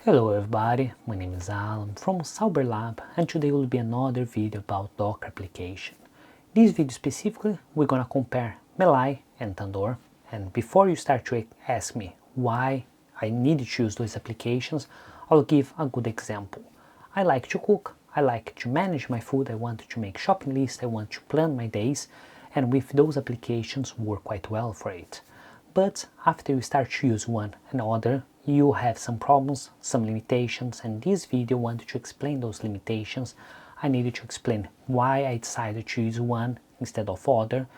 Hello everybody, my name is Alan from Sauber-Lab, and today will be another video about Docker application. In this video specifically, we're gonna compare Mealie and Tandoor, and before you start to ask me why I need to choose those applications, I'll give a good example. I like to cook, I like to manage my food, I want to make shopping lists, I want to plan my days, and with those applications work quite well for it. But after you start to use one and other, you have some problems, some limitations, and this video wanted to explain those limitations. I needed to explain why I decided to use one instead of other,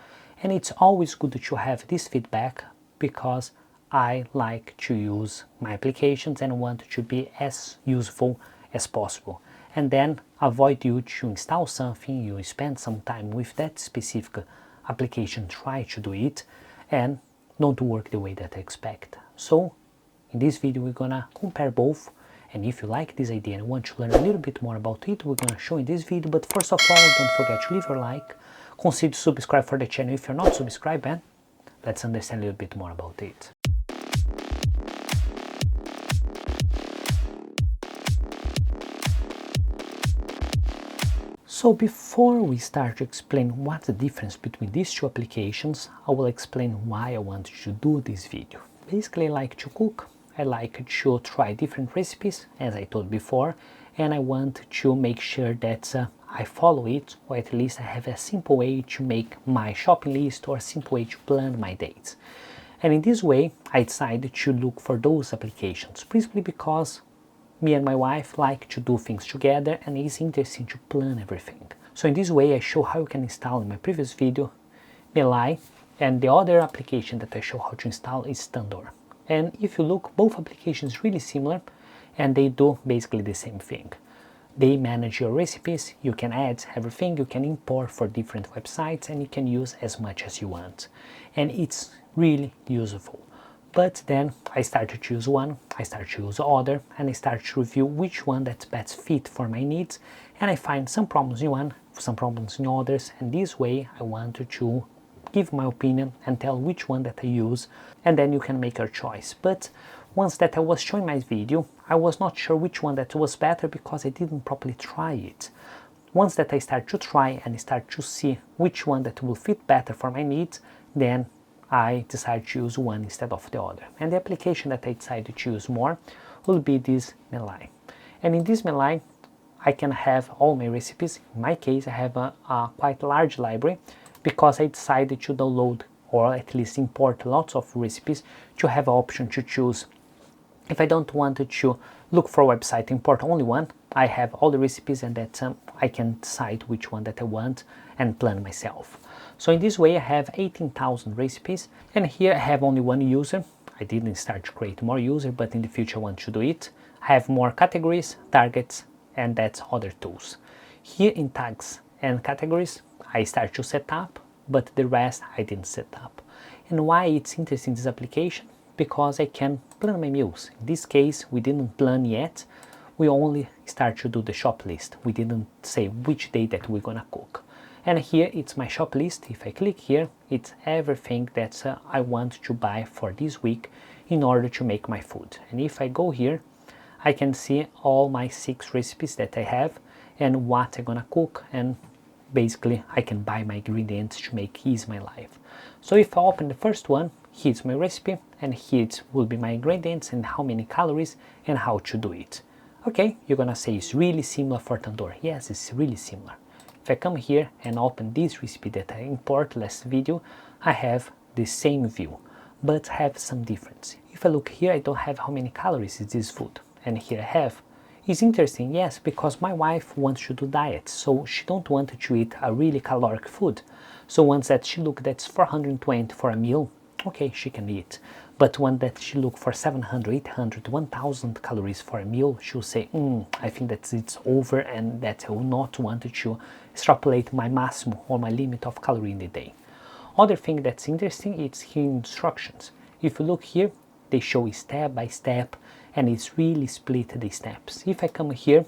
and it's always good to have this feedback because I like to use my applications and want it to be as useful as possible. And then avoid you to install something, you spend some time with that specific application, try to do it, and don't work the way that I expect. So in this video we're gonna compare both, and if you like this idea and want to learn a little bit more about it, we're gonna show in this video. But first of all, don't forget to leave your like, consider subscribe for the channel if you're not subscribed, and let's understand a little bit more about it. So before we start to explain what's the difference between these two applications, I will explain why I want to do this video. Basically, I like to cook, I like to try different recipes, as I told before, and I want to make sure that I follow it, or at least I have a simple way to make my shopping list or a simple way to plan my dates. And in this way, I decided to look for those applications, principally because me and my wife like to do things together and it's interesting to plan everything. So in this way I show how you can install in my previous video Mealie, and the other application that I show how to install is Tandoor. And if you look, both applications really similar and they do basically the same thing. They manage your recipes, you can add everything, you can import for different websites, and you can use as much as you want. And it's really useful. But then I started to use one, I started to use other, and I started to review which one that's best fit for my needs, and I find some problems in one, some problems in others, and this way I wanted to give my opinion and tell which one that I use, and then you can make your choice. But once that I was showing my video, I was not sure which one that was better because I didn't properly try it. Once that I start to try and start to see which one that will fit better for my needs, then I decided to use one instead of the other. And the application that I decided to use more will be this Mealie. And in this Mealie, I can have all my recipes. In my case, I have a quite large library because I decided to download or at least import lots of recipes to have an option to choose. If I don't want to look for a website, import only one, I have all the recipes and that I can decide which one that I want and plan myself. So in this way I have 18,000 recipes, and here I have only one user. I didn't start to create more users, but in the future I want to do it. I have more categories, targets, and that's other tools. Here in tags and categories I start to set up, but the rest I didn't set up. And why it's interesting, this application? Because I can plan my meals. In this case we didn't plan yet, we only start to do the shop list. We didn't say which day that we're gonna cook. And here it's my shop list. If I click here, it's everything that I want to buy for this week in order to make my food. And if I go here, I can see all my 6 recipes that I have and what I'm gonna cook, and basically I can buy my ingredients to make easy my life. So if I open the first one, here's my recipe, and here will be my ingredients and how many calories and how to do it. Okay, you're gonna say it's really similar for Tandoor. Yes, it's really similar. If I come here and open this recipe that I import last video, I have the same view, but have some difference. If I look here, I don't have how many calories is this food, and here I have. It's interesting, yes, because my wife wants to do diet, so she don't want to eat a really caloric food. So once that she look that's 420 for a meal, okay, she can eat. But when that she look for 700, 800, 1000 calories for a meal, she'll say, I think that it's over and that I will not want to extrapolate my maximum or my limit of calorie in the day. Other thing that's interesting is here instructions. If you look here, they show step by step and it's really split the steps. If I come here,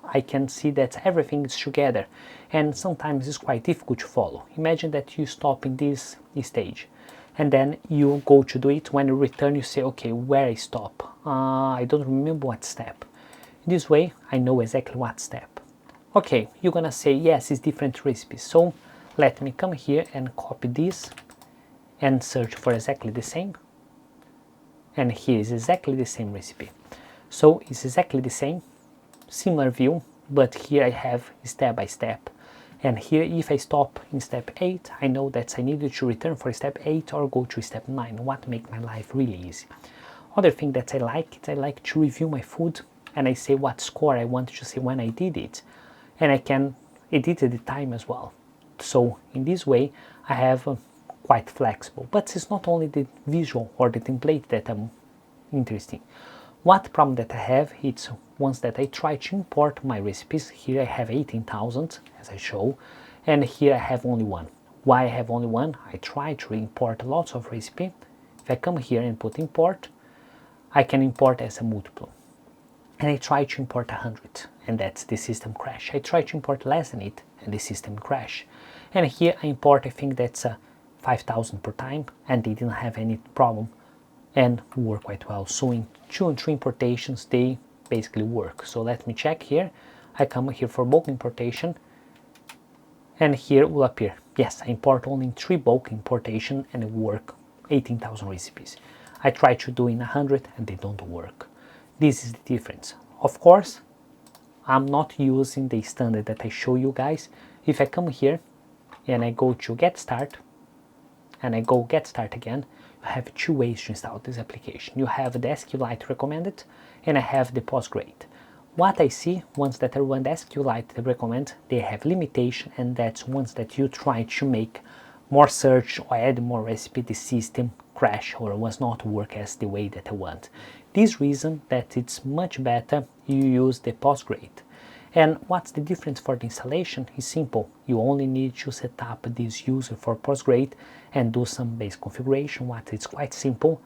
I can see that everything is together and sometimes it's quite difficult to follow. Imagine that you stop in this stage. and then you go to do it. When you return, you say, okay, where I stop? I don't remember what step. This way I know exactly what step. Okay, you're gonna say, yes, it's different recipes, so let me come here and copy this and search for exactly the same, and here is exactly the same recipe. So it's exactly the same, similar view, but here I have step by step. And here, if I stop in step 8, I know that I needed to return for step 8 or go to step 9, what makes my life really easy. Other thing that I like to review my food, and I say what score I want to say when I did it, and I can edit the time as well. So in this way I have quite flexible, but it's not only the visual or the template that I'm interesting. What problem that I have, it's once that I try to import my recipes. Here I have 18,000 as I show, and here I have only one. Why I have only one? I try to import lots of recipe. If I come here and put import, I can import as a multiple, and I try to import 100, and that's the system crash. I try to import less than it, and the system crash. And here I import, I think that's 5,000 per time, and they didn't have any problem and work quite well. So in 2 and 3 importations they basically work. So let me check here. I come here for bulk importation, and here will appear, yes, I import only in 3 bulk importation and it work 18,000 recipes. I try to do in 100 and they don't work. This is the difference. Of course, I'm not using the standard that I show you guys. If I come here and I go to get start and I go get start again, you have 2 ways to install this application. You have the SQLite recommended, and I have the PostGrade. What I see, once that I run the SQLite recommend, they have limitation, and that's once that you try to make more search or add more recipe, the system crash or was not work as the way that I want. This reason that it's much better you use the PostGrade. And what's the difference for the installation? Is simple. You only need to set up this user for PostGrade and do some basic configuration. What it's quite simple.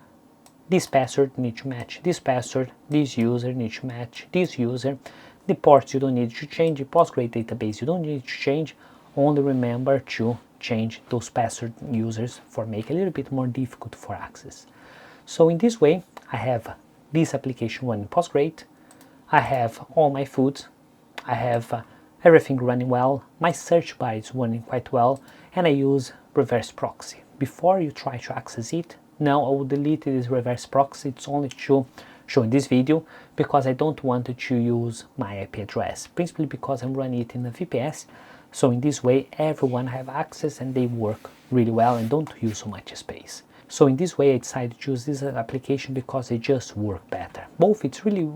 This password needs to match this password, this user needs to match this user. The ports you don't need to change, the PostGrade database you don't need to change. Only remember to change those password users for make a little bit more difficult for access. So in this way, I have this application running PostGrade. I have all my foods. I have everything running well, my search bar is running quite well, and I use reverse proxy. Before you try to access it, now I will delete this reverse proxy. It's only to show in this video because I don't want to use my IP address, principally because I'm running it in a VPS. So in this way everyone have access and they work really well and don't use so much space. So in this way I decided to use this application because they just work better. Both it's really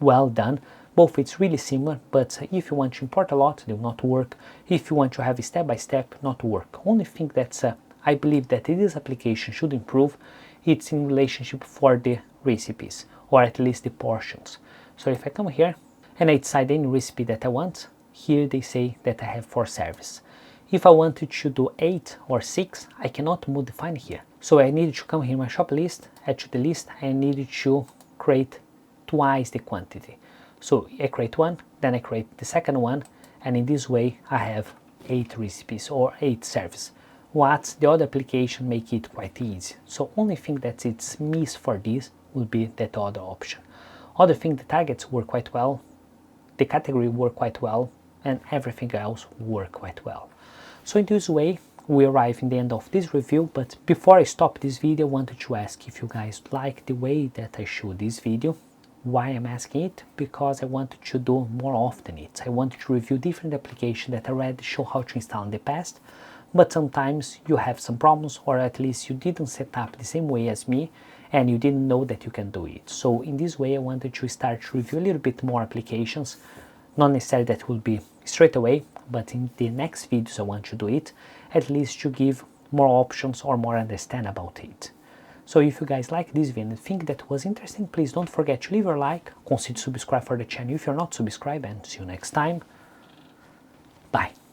well done. Both it's really similar, but if you want to import a lot, they will not work. If you want to have a step-by-step, not work. Only thing that's I believe that this application should improve, it's in relationship for the recipes, or at least the portions. So if I come here and I decide any recipe that I want, here they say that I have 4 servers. If I wanted to do 8 or 6, I cannot modify here. So I needed to come here in my shop list, add to the list, I needed to create twice the quantity. So I create one, then I create the second one, and in this way I have 8 recipes or 8 servers. What the other application make it quite easy. So only thing that it's missed for this will be that other option. Other thing, the targets work quite well, the category work quite well, and everything else work quite well. So in this way we arrive in the end of this review, but before I stop this video I wanted to ask if you guys like the way that I show this video. Why I'm asking it? Because I wanted to do more often it. I wanted to review different applications that I already show how to install in the past, but sometimes you have some problems, or at least you didn't set up the same way as me and you didn't know that you can do it. So in this way I wanted to start to review a little bit more applications. Not necessarily that will be straight away, but in the next videos I want to do it, at least to give more options or more understand about it. So if you guys like this video and think that was interesting, please don't forget to leave a like, consider subscribe for the channel if you're not subscribed, and see you next time.